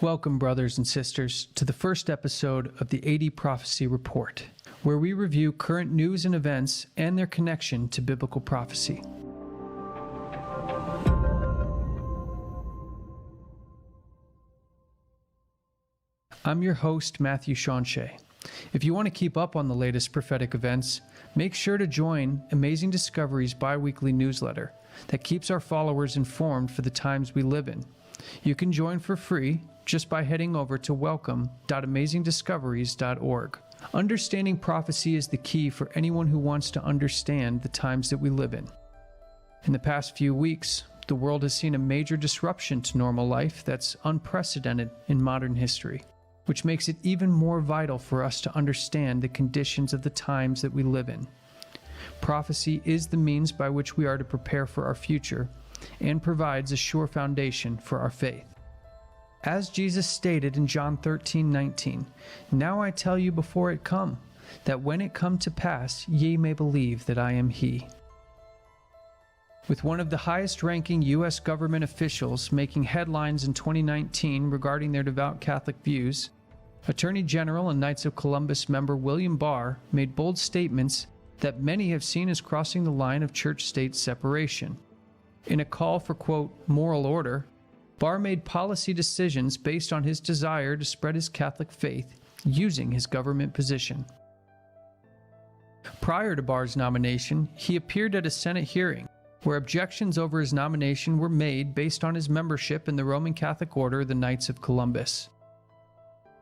Welcome, brothers and sisters, to the first episode of the 80 Prophecy Report, where we review current news and events and their connection to biblical prophecy. I'm your host, Matthew Shawnshea. If you want to keep up on the latest prophetic events, make sure to join Amazing Discoveries bi-weekly newsletter that keeps our followers informed for the times we live in. You can join for free just by heading over to welcome.amazingdiscoveries.org. Understanding prophecy is the key for anyone who wants to understand the times that we live in. In the past few weeks, the world has seen a major disruption to normal life that's unprecedented in modern history, which makes it even more vital for us to understand the conditions of the times that we live in. Prophecy is the means by which we are to prepare for our future and provides a sure foundation for our faith. As Jesus stated in John 13:19, "Now I tell you before it come, that when it come to pass, ye may believe that I am he." With one of the highest-ranking U.S. government officials making headlines in 2019 regarding their devout Catholic views, Attorney General and Knights of Columbus member William Barr made bold statements that many have seen as crossing the line of church-state separation. In a call for, quote, moral order, Barr made policy decisions based on his desire to spread his Catholic faith using his government position. Prior to Barr's nomination, he appeared at a Senate hearing where objections over his nomination were made based on his membership in the Roman Catholic Order, the Knights of Columbus.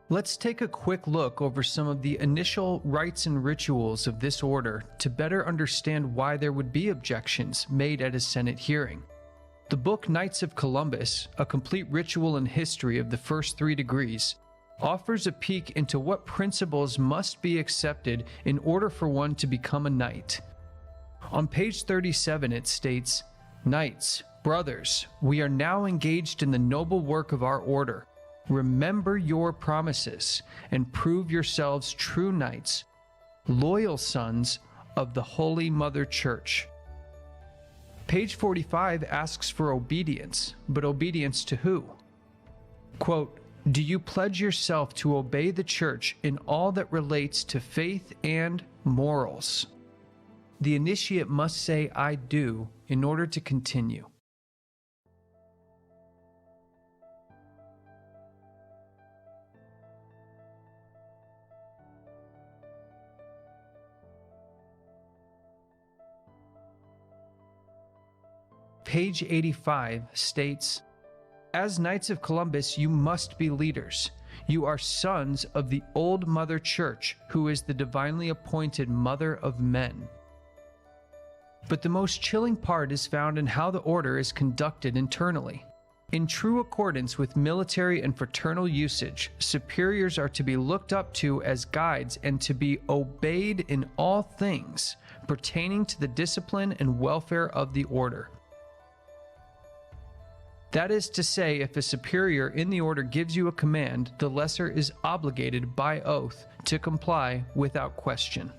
Let's take a quick look over some of the initial rites and rituals of this order to better understand why there would be objections made at a Senate hearing. The book Knights of Columbus, A Complete Ritual and History of the First Three Degrees, offers a peek into what principles must be accepted in order for one to become a knight. On page 37 it states, "Knights, brothers, we are now engaged in the noble work of our order. Remember your promises and prove yourselves true knights, loyal sons of the Holy Mother Church." Page 45 asks for obedience, but obedience to who? Quote, "Do you pledge yourself to obey the Church in all that relates to faith and morals?" The initiate must say, "I do," in order to continue. Page 85 states, "As Knights of Columbus, you must be leaders. You are sons of the old Mother Church, who is the divinely appointed Mother of men." But the most chilling part is found in how the order is conducted internally. In true accordance with military and fraternal usage, superiors are to be looked up to as guides and to be obeyed in all things pertaining to the discipline and welfare of the order. That is to say, if a superior in the order gives you a command, the lesser is obligated by oath to comply without question.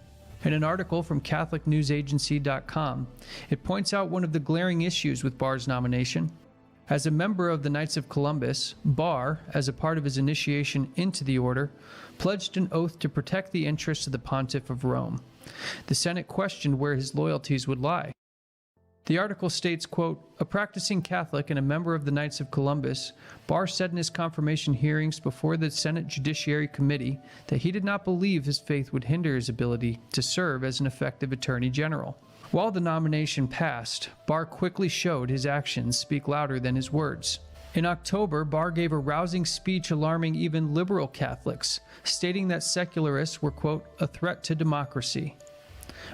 In an article from CatholicNewsAgency.com, it points out one of the glaring issues with Barr's nomination. As a member of the Knights of Columbus, Barr, as a part of his initiation into the order, pledged an oath to protect the interests of the Pontiff of Rome. The Senate questioned where his loyalties would lie. The article states, quote, "A practicing Catholic and a member of the Knights of Columbus, Barr said in his confirmation hearings before the Senate Judiciary Committee that he did not believe his faith would hinder his ability to serve as an effective Attorney General." While the nomination passed, Barr quickly showed his actions speak louder than his words. In October, Barr gave a rousing speech alarming even liberal Catholics, stating that secularists were, quote, "a threat to democracy."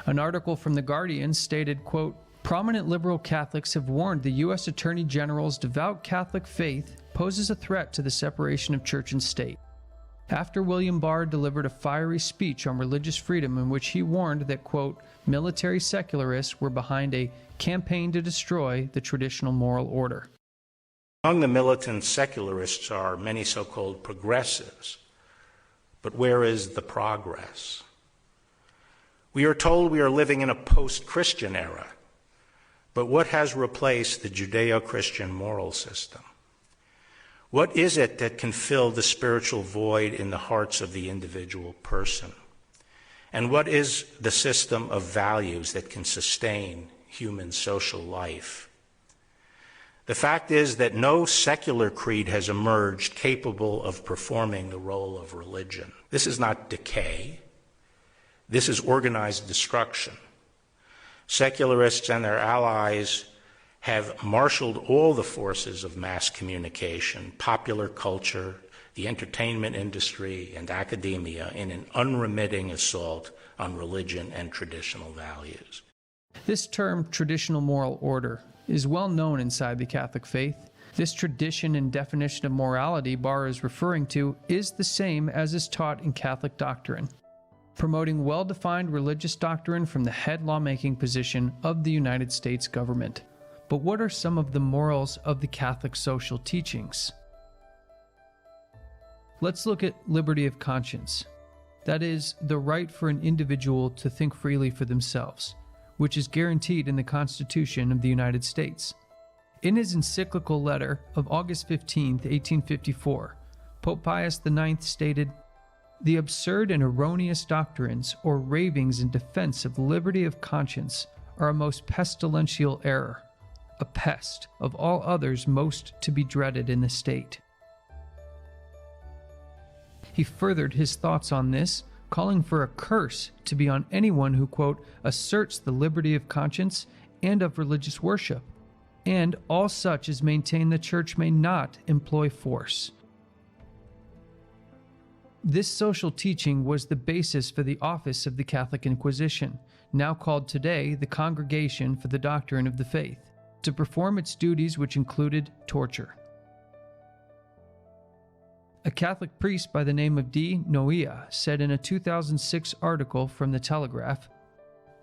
An article from The Guardian stated, quote, "Prominent liberal Catholics have warned the U.S. Attorney General's devout Catholic faith poses a threat to the separation of church and state." After William Barr delivered a fiery speech on religious freedom in which he warned that, quote, "military secularists were behind a campaign to destroy the traditional moral order." Among the militant secularists are many so-called progressives. But where is the progress? We are told we are living in a post-Christian era. But what has replaced the Judeo-Christian moral system? What is it that can fill the spiritual void in the hearts of the individual person? And what is the system of values that can sustain human social life? The fact is that no secular creed has emerged capable of performing the role of religion. This is not decay. This is organized destruction. Secularists and their allies have marshaled all the forces of mass communication, popular culture, the entertainment industry, and academia in an unremitting assault on religion and traditional values. This term, traditional moral order, is well known inside the Catholic faith. This tradition and definition of morality Barr is referring to is the same as is taught in Catholic doctrine, promoting well-defined religious doctrine from the head lawmaking position of the United States government. But what are some of the morals of the Catholic social teachings? Let's look at liberty of conscience. That is, the right for an individual to think freely for themselves, which is guaranteed in the Constitution of the United States. In his encyclical letter of August 15, 1854, Pope Pius IX stated, "The absurd and erroneous doctrines or ravings in defense of liberty of conscience are a most pestilential error, a pest of all others most to be dreaded in the state." He furthered his thoughts on this, calling for a curse to be on anyone who, quote, asserts the liberty of conscience and of religious worship, and all such as maintain the Church may not employ force. This social teaching was the basis for the office of the Catholic Inquisition, now called today the Congregation for the Doctrine of the Faith, to perform its duties, which included torture. A Catholic priest by the name of D. Noia said in a 2006 article from The Telegraph,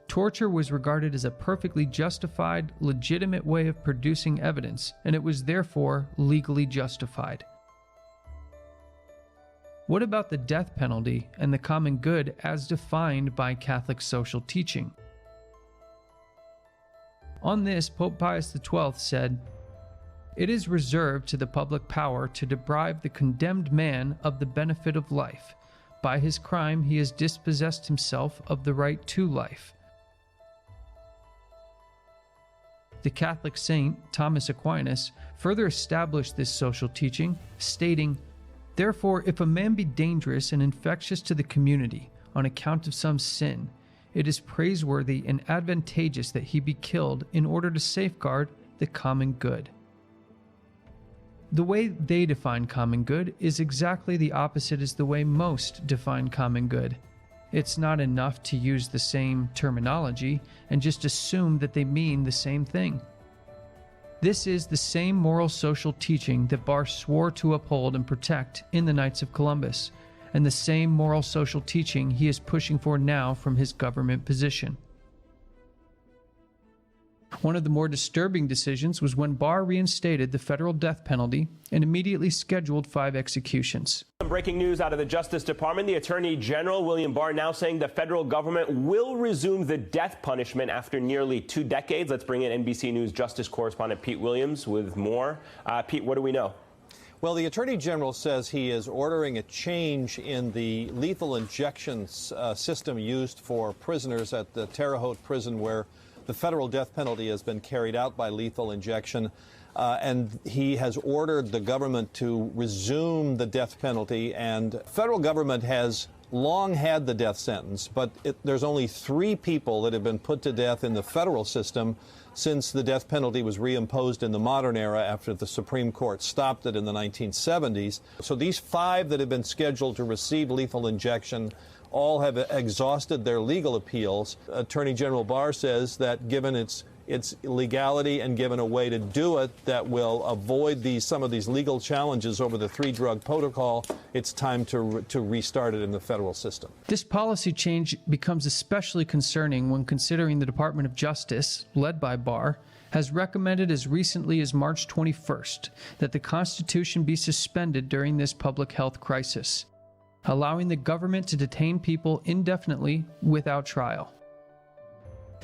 "Torture was regarded as a perfectly justified, legitimate way of producing evidence, and it was therefore legally justified." What about the death penalty and the common good as defined by Catholic social teaching? On this, Pope Pius XII said, "It is reserved to the public power to deprive the condemned man of the benefit of life. By his crime he has dispossessed himself of the right to life." The Catholic saint Thomas Aquinas further established this social teaching, stating, "Therefore, if a man be dangerous and infectious to the community on account of some sin, it is praiseworthy and advantageous that he be killed in order to safeguard the common good." The way they define common good is exactly the opposite as the way most define common good. It's not enough to use the same terminology and just assume that they mean the same thing. This is the same moral social teaching that Barr swore to uphold and protect in the Knights of Columbus, and the same moral social teaching he is pushing for now from his government position. One of the more disturbing decisions was when Barr reinstated the federal death penalty and immediately scheduled 5 executions. Breaking news out of the Justice Department. The Attorney General, William Barr, now saying the federal government will resume the death punishment after nearly 2 decades. Let's bring in NBC News Justice correspondent Pete Williams with more. Pete, what do we know? Well, the Attorney General says he is ordering a change in the lethal injection system used for prisoners at the Terre Haute prison, where the federal death penalty has been carried out by lethal injection. And he has ordered the government to resume the death penalty. And federal government has long had the death sentence, but there's only 3 people that have been put to death in the federal system since the death penalty was reimposed in the modern era after the Supreme Court stopped it in the 1970s. So these 5 that have been scheduled to receive lethal injection all have exhausted their legal appeals. Attorney General Barr says that given its legality and given a way to do it that will avoid some of these legal challenges over the 3-drug protocol, it's time to restart it in the federal system. This policy change becomes especially concerning when considering the Department of Justice, led by Barr, has recommended as recently as March 21st that the Constitution be suspended during this public health crisis, allowing the government to detain people indefinitely without trial.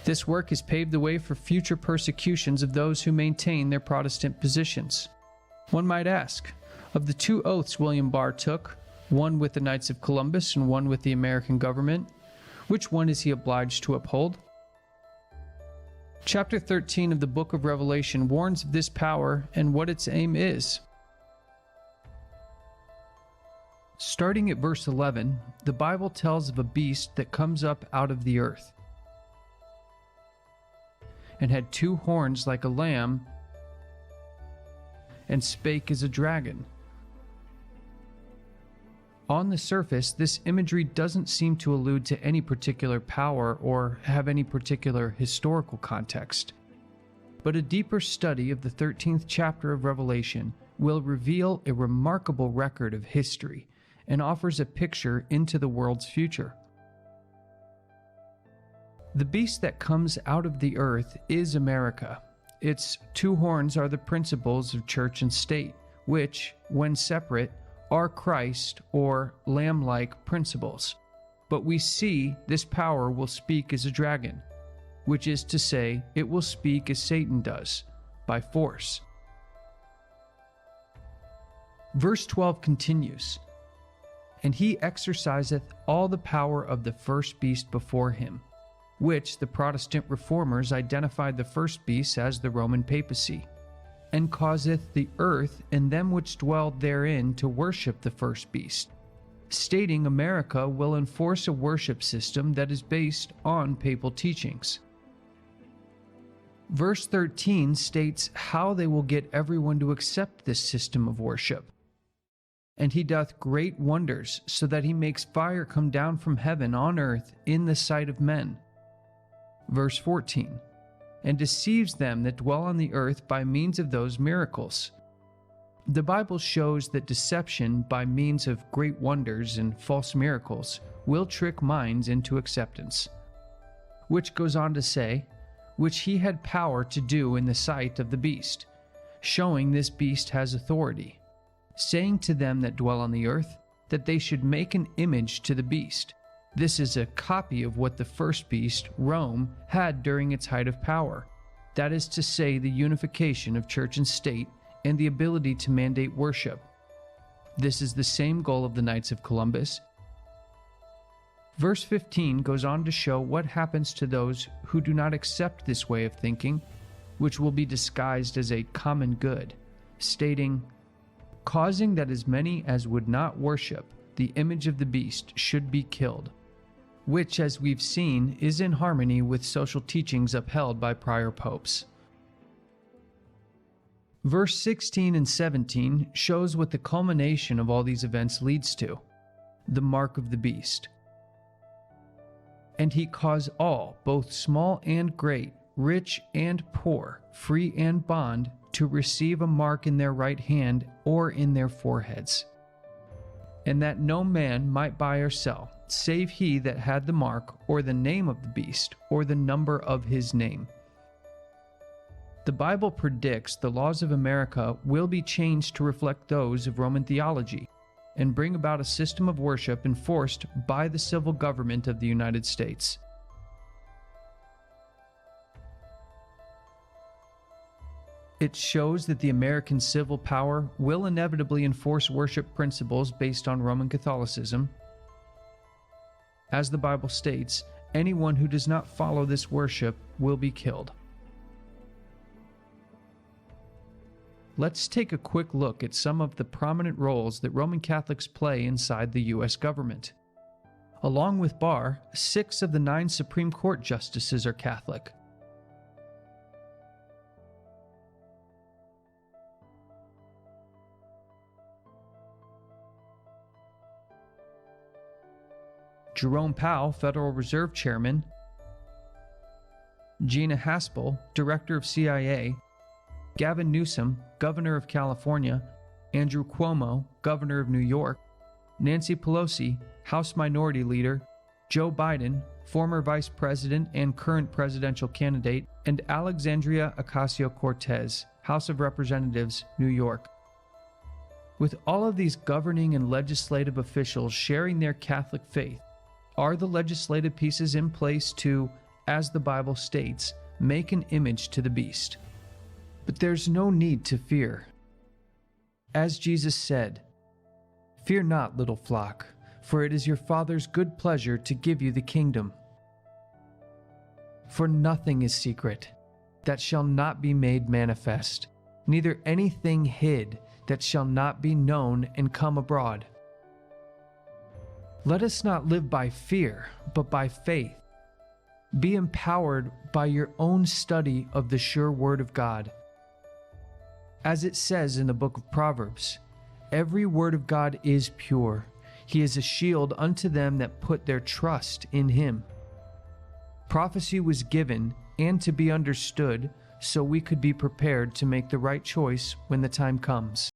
This work has paved the way for future persecutions of those who maintain their Protestant positions. One might ask, Of the two oaths William Barr took, one with the Knights of Columbus and one with the American government, which one is he obliged to uphold? Chapter 13 of the book of Revelation warns of this power and what its aim is. Starting at verse 11, the Bible tells of a beast that comes up out of the earth, and had two horns like a lamb, and spake as a dragon. On the surface, this imagery doesn't seem to allude to any particular power or have any particular historical context. But a deeper study of the 13th chapter of Revelation will reveal a remarkable record of history and offers a picture into the world's future. The beast that comes out of the earth is America. Its two horns are the principles of church and state, which, when separate, are Christ or lamb-like principles. But we see this power will speak as a dragon, which is to say, it will speak as Satan does, by force. Verse 12 continues, "And he exerciseth all the power of the first beast before him," which the Protestant reformers identified the first beast as the Roman papacy, "and causeth the earth and them which dwell therein to worship the first beast," stating America will enforce a worship system that is based on papal teachings. Verse 13 states how they will get everyone to accept this system of worship. "And he doth great wonders, so that he makes fire come down from heaven on earth in the sight of men." Verse 14, "and deceives them that dwell on the earth by means of those miracles." The Bible shows that deception by means of great wonders and false miracles will trick minds into acceptance. Which goes on to say, "which he had power to do in the sight of the beast," showing this beast has authority, saying to them that dwell on the earth that they should make an image to the beast. This is a copy of what the first beast, Rome, had during its height of power. That is to say, the unification of church and state and the ability to mandate worship. This is the same goal of the Knights of Columbus. Verse 15 goes on to show what happens to those who do not accept this way of thinking, which will be disguised as a common good, stating, "causing that as many as would not worship the image of the beast should be killed," which, as we've seen, is in harmony with social teachings upheld by prior popes. Verse 16 and 17 shows what the culmination of all these events leads to, the mark of the beast. "And he caused all, both small and great, rich and poor, free and bond, to receive a mark in their right hand or in their foreheads. And that no man might buy or sell, save he that had the mark, or the name of the beast, or the number of his name." The Bible predicts the laws of America will be changed to reflect those of Roman theology, and bring about a system of worship enforced by the civil government of the United States. It shows that the American civil power will inevitably enforce worship principles based on Roman Catholicism. As the Bible states, anyone who does not follow this worship will be killed. Let's take a quick look at some of the prominent roles that Roman Catholics play inside the U.S. government. Along with Barr, 6 of the 9 Supreme Court justices are Catholic. Jerome Powell, Federal Reserve Chairman, Gina Haspel, Director of CIA, Gavin Newsom, Governor of California, Andrew Cuomo, Governor of New York, Nancy Pelosi, House Minority Leader, Joe Biden, former Vice President and current presidential candidate, and Alexandria Ocasio-Cortez, House of Representatives, New York. With all of these governing and legislative officials sharing their Catholic faith, are the legislative pieces in place to, as the Bible states, make an image to the beast? But there's no need to fear. As Jesus said, "Fear not, little flock, for it is your Father's good pleasure to give you the kingdom. For nothing is secret that shall not be made manifest, neither anything hid that shall not be known and come abroad. Let us not live by fear, but by faith. Be empowered by your own study of the sure word of God. As it says in the book of Proverbs, every word of God is pure. He is a shield unto them that put their trust in him." Prophecy was given and to be understood so we could be prepared to make the right choice when the time comes.